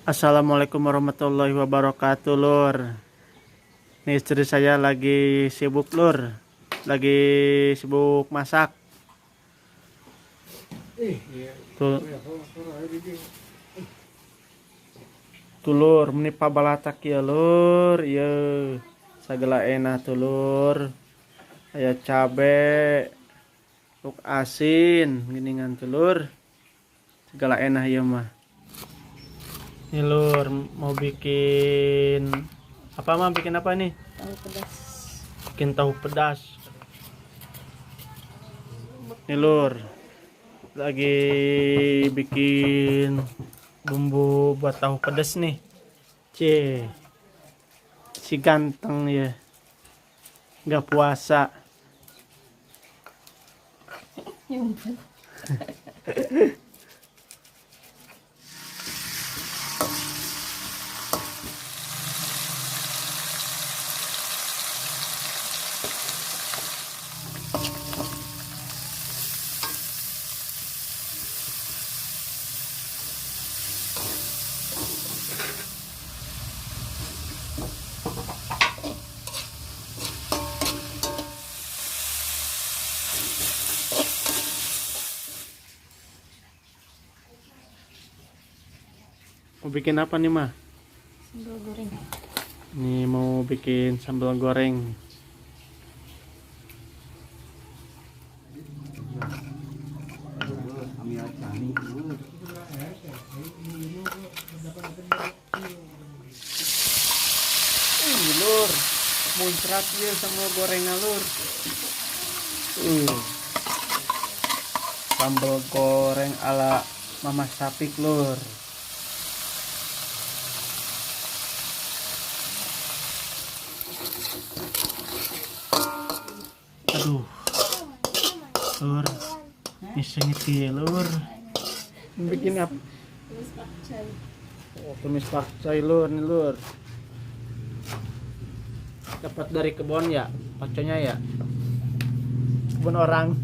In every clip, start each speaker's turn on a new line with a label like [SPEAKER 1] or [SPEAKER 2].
[SPEAKER 1] Assalamualaikum warahmatullahi wabarakatuh, Lur. Nih istri saya lagi sibuk, Lur. Lagi sibuk masak. Tuh, tuh Lur, ini pabalatak ya, Lur. Iya, segala enak tuh, Lur. Aya cabe, luk asin, gini tuh, Lur. Segala enak ya mah. Nih Lur, mau bikin apa mah? Bikin apa nih?
[SPEAKER 2] Tahu pedas.
[SPEAKER 1] Bikin tahu pedas. Nih Lur, lagi bikin bumbu buat tahu pedas nih. Si ganteng ya, nggak puasa. Mau bikin apa nih mah?
[SPEAKER 2] Sambal goreng.
[SPEAKER 1] Nih mau bikin sambal goreng. Lur, muncrat ya sambal gorengnya Lur. Sambal goreng ala Mama Sapik, Lur. Aduh, Lur, ini sengit ya, Lur. Bikin apa?
[SPEAKER 2] Tumis pakcai.
[SPEAKER 1] Oh, tumis pakcai, Lur, nih Lur. Dapat dari kebun ya, pakcoynya ya. Kebun orang.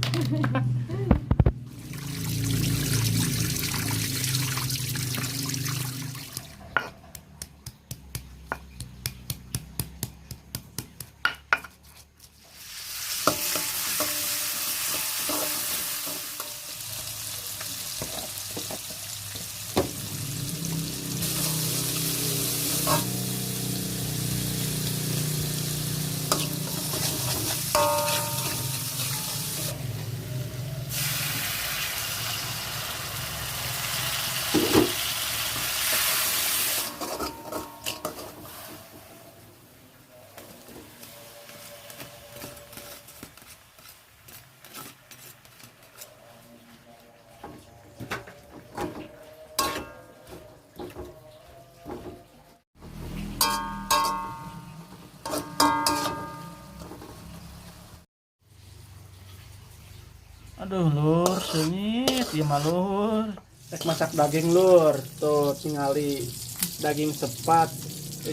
[SPEAKER 1] Aduh Lur, sengit ya mah Lur. Rek masak daging Lur, tuh tingali daging sepat,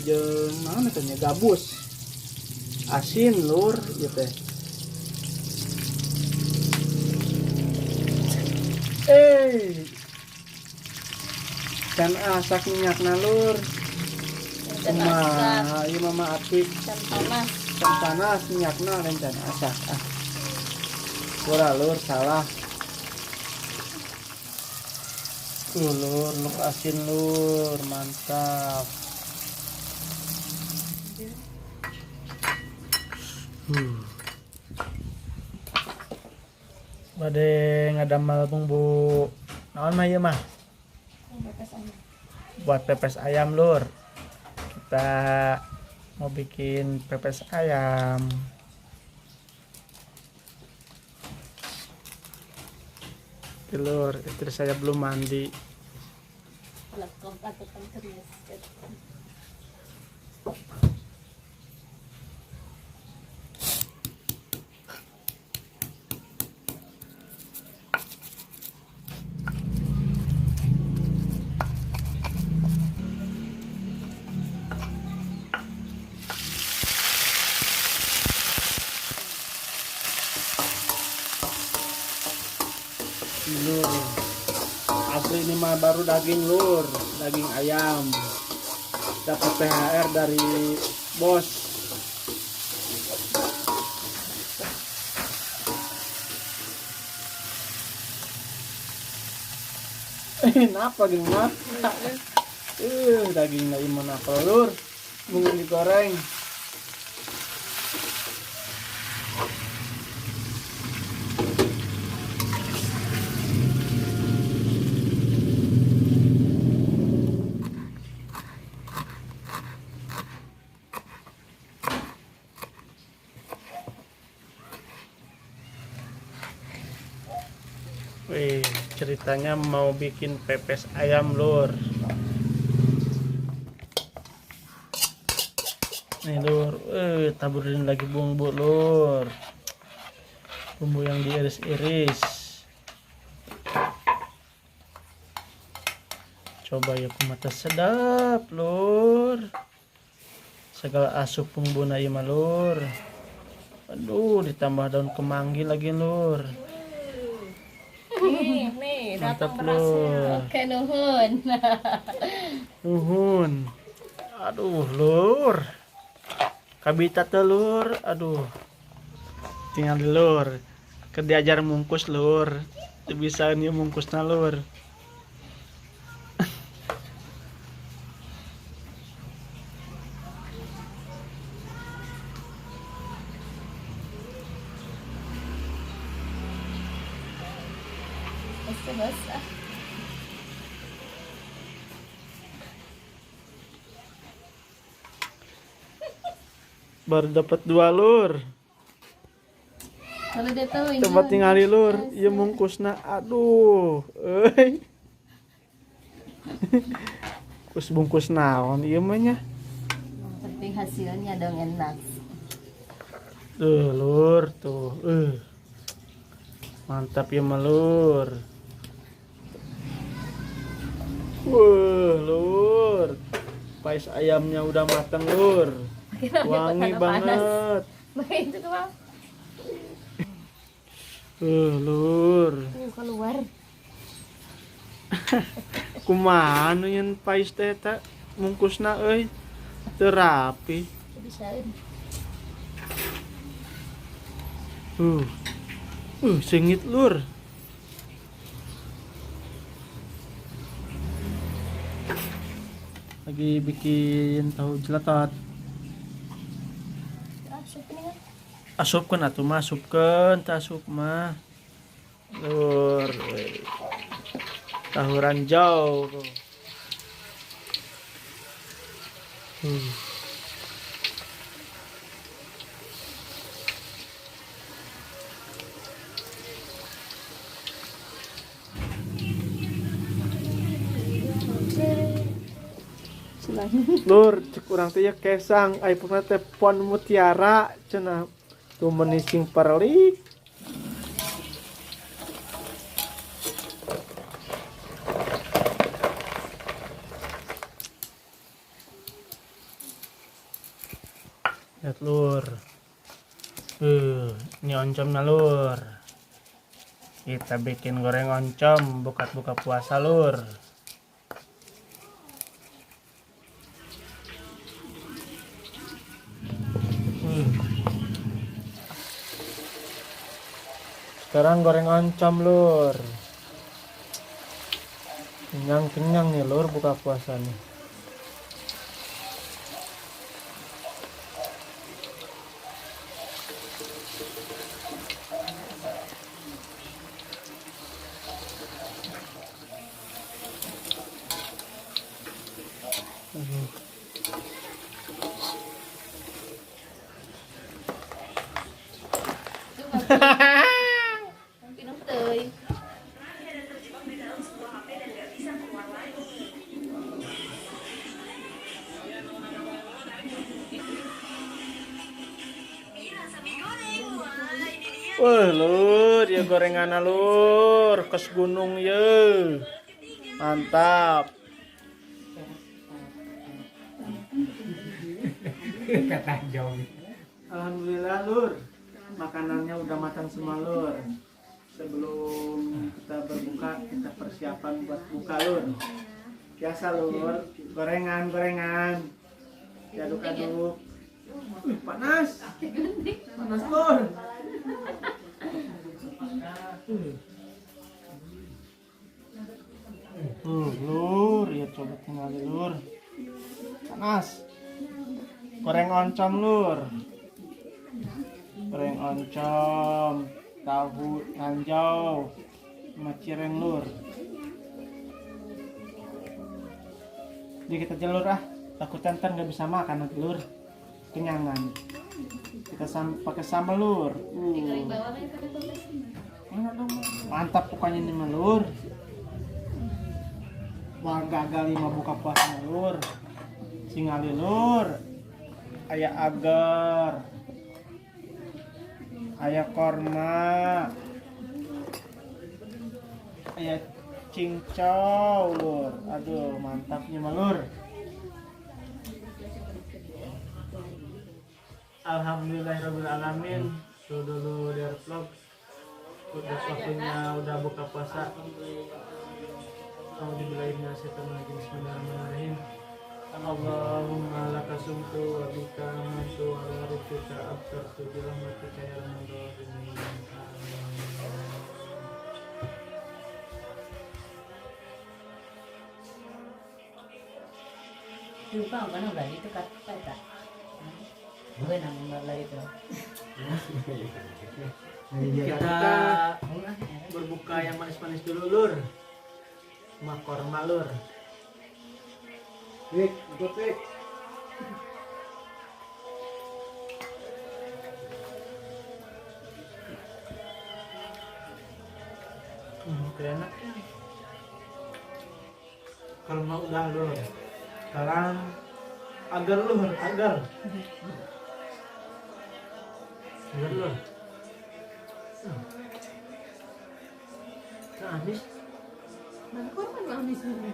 [SPEAKER 1] jeung mana teh gabus. Asin Lur, ieu teh. Can asak minyakna Lur.
[SPEAKER 2] Dan masak.
[SPEAKER 1] Kumaha ieu Mama Atik,
[SPEAKER 2] Dan panas.
[SPEAKER 1] can panas minyakna lain can asak. Kurang Lur, salah. Lur, luk asin Lur, mantap. Bade ngadamal bumbu naon mah ieu mah?
[SPEAKER 2] Pepes ayam.
[SPEAKER 1] Buat pepes ayam Lur. Kita mau bikin pepes ayam. Lur, istri saya belum mandi.
[SPEAKER 2] Lekong atau keris.
[SPEAKER 1] Lur, Asli ini mah baru daging lur, daging ayam. Dapat THR dari bos. Kenapa gimana? Daging lagi mana lur? Mungkin digoreng. Wih, ceritanya mau bikin pepes ayam lur. Nih lur, taburin lagi bumbu lur. Bumbu yang diiris-iris. Coba ya kumata sedap lur. Segala asup bumbu na ieu mah lur. Aduh, ditambah daun kemangi lagi lur.
[SPEAKER 2] Nih,
[SPEAKER 1] Mantap
[SPEAKER 2] datang berasnya.
[SPEAKER 1] lur.
[SPEAKER 2] Oke, nuhun.
[SPEAKER 1] Nuhun. Aduh lur. Kabita telur. Aduh. Tinggal di lur. Ke diajar mungkus lur. Teu bisa nih mungkusna lur.
[SPEAKER 2] Basah.
[SPEAKER 1] Baru dapat 2 lur.
[SPEAKER 2] Kalau dia tahu ini.
[SPEAKER 1] Coba tinggali lur. Ieu mungkusna. Aduh. Euy. Kus bungkus naon ieu mah nya?
[SPEAKER 2] Penting hasilnya dong enak.
[SPEAKER 1] Tuh lur tuh. Mantap ya mah lur. Wah lur. Pais ayamnya udah matang lur. Wangi banget.
[SPEAKER 2] Pakai itu ke bang.
[SPEAKER 1] Lur.
[SPEAKER 2] Keluar.
[SPEAKER 1] Kumaha nu yen pais teh ta mungkusna euy. Teu rapi.
[SPEAKER 2] Bisain.
[SPEAKER 1] Sengit lur. Lagi bikin tahu jelatot.
[SPEAKER 2] Asup ini kan.
[SPEAKER 1] Asupkeun atuh mah, asupkeun, teh asup mah. Lur. Tahu ranjau. Lur, cek urang teh ya kesang, iPhone teh pon mutiara cenah. Tuh menising perlik. Lihat lur. Ini oncom na lur. Kita bikin goreng oncom buka puasa lur. Sekarang goreng oncom lur. Kenyang nih lur buka puasa nih.
[SPEAKER 2] Pinong teuy.
[SPEAKER 1] Wah lur, ya gorengan lur, kes gunung ye. Mantap.
[SPEAKER 3] Kata jauh.
[SPEAKER 1] Alhamdulillah lur, makanannya udah matang semua lur. Sebelum kita berbuka, kita persiapkan persiapan buat buka lur. Biasa lur, gorengan. Diaduk-aduk. Panas. Panas lur. Lur, ya coba tinggal lur. Panas. Goreng oncom lur. Goreng oncom, tahu ranjau, sama cireng lur. Jadi kita jalur takutnya ntar nggak bisa makan nanti lur, kenyangan. Kita pakai sambal lur. Mantap pokoknya nih mah lur. Wah gagal mah buka puasa lur. Singali lur. Aya agar. Aya korma. Aya cincau lur. Aduh mantapnya mah lur. Alhamdulillahirrahmanirrahim. Itu dulu dari vlog. Udah waktunya udah buka puasa. Alhamdulillahirrahmanirrahim. Bismillahirrahmanirrahim. Allahumma laka sumtu wa bika amantu wa ala rubbika abtartu bi rahmatika ya arhamar rahimin.
[SPEAKER 3] Lupa kan udah itu kata. Bukan nama lagi itu.
[SPEAKER 1] Kita berbuka yang manis-manis dulu lur. Sama korma lur. Wik, ikut Wik. Enak ya. Korma udah lur. Sekarang agar lur, agar. Agar lur. Anis.
[SPEAKER 2] Mana korban mau anis ini?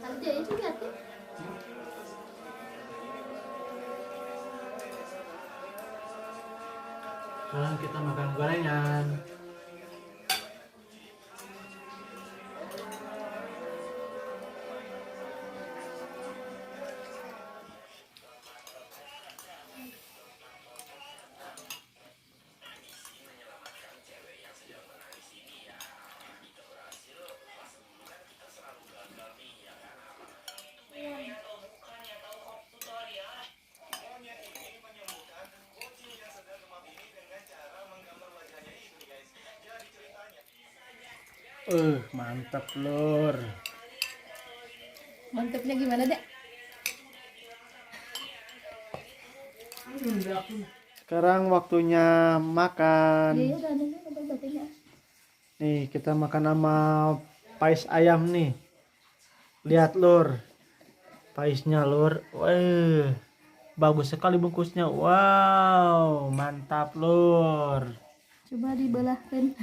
[SPEAKER 2] Ada itu lihat ya.
[SPEAKER 1] Sekarang kita makan gorengan. Mantap lur.
[SPEAKER 2] Mantepnya gimana dek?
[SPEAKER 1] Sekarang waktunya makan.
[SPEAKER 2] Iya udah ada batenya.
[SPEAKER 1] Nih kita makan sama pais ayam nih. Lihat lur, paisnya lur. Wah, bagus sekali bungkusnya. Wow, mantap lur.
[SPEAKER 2] Coba dibelahkan.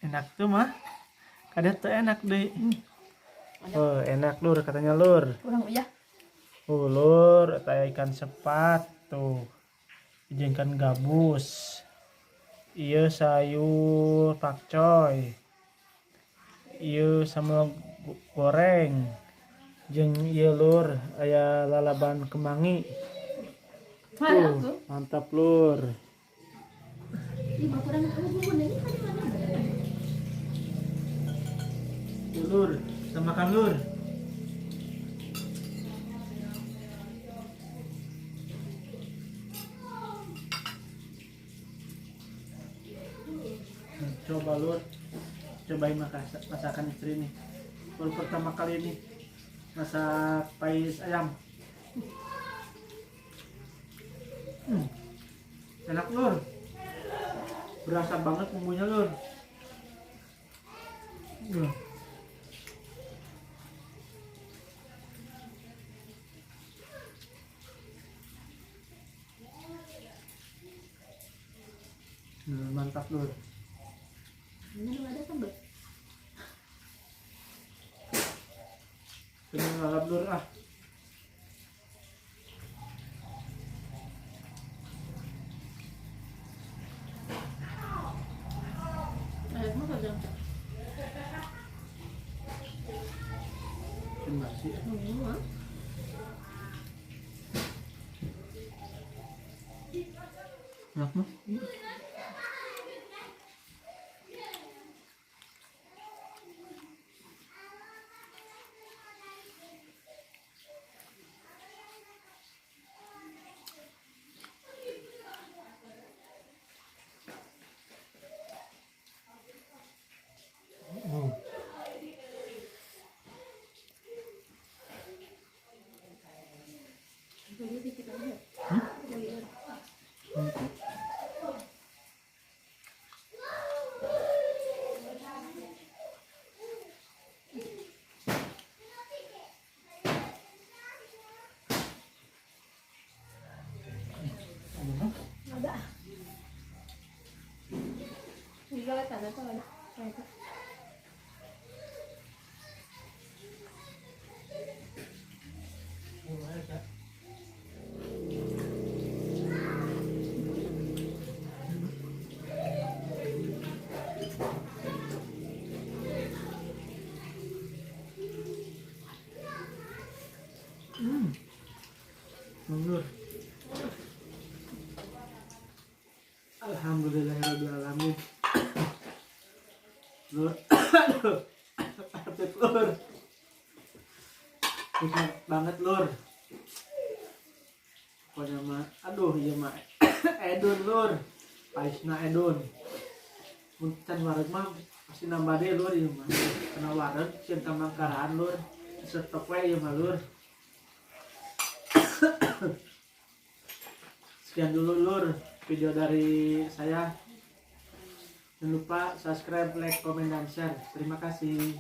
[SPEAKER 1] Enak tuh mah. Kadang tuh enak deh. Oh enak lur katanya lur.
[SPEAKER 2] Kurang ya.
[SPEAKER 1] Lur, kayak ikan sepat tuh. Ikan gabus. Iya sayur pakcoy. Iya sama goreng. Jeung iya lur, aya lalaban kemangi. Mantap lur.
[SPEAKER 2] Lima kurang ini kan
[SPEAKER 1] Lur, kita makan lur. Coba lur, cobain masakan istri nih. Baru pertama kali ini masak pais ayam. Enak lur, berasa banget bumbunya lur. Mantap lur.
[SPEAKER 2] ini ada sambal.
[SPEAKER 1] Pengen ngalap lur sih.
[SPEAKER 2] Semua.
[SPEAKER 1] Enak mah.
[SPEAKER 2] Jadi dikit aja. Jadi ada. Juga lah tanda tuh ada. Kayak itu.
[SPEAKER 1] Mundur. Alhamdulillahirrahmanirrahim. Lur. Aduh. Apet lur. Nikmat banget lur. Pokoknya mah, aduh iya mah. Edun lur. Paisna Edun. Muncan wareg mah pasti nambah deh lur iya mah. Kena wareg cinta mangkarahan lur. Stop we iya mah lur. Sekian dulu lur video dari saya. Jangan lupa subscribe, like, komen, dan share. Terima kasih.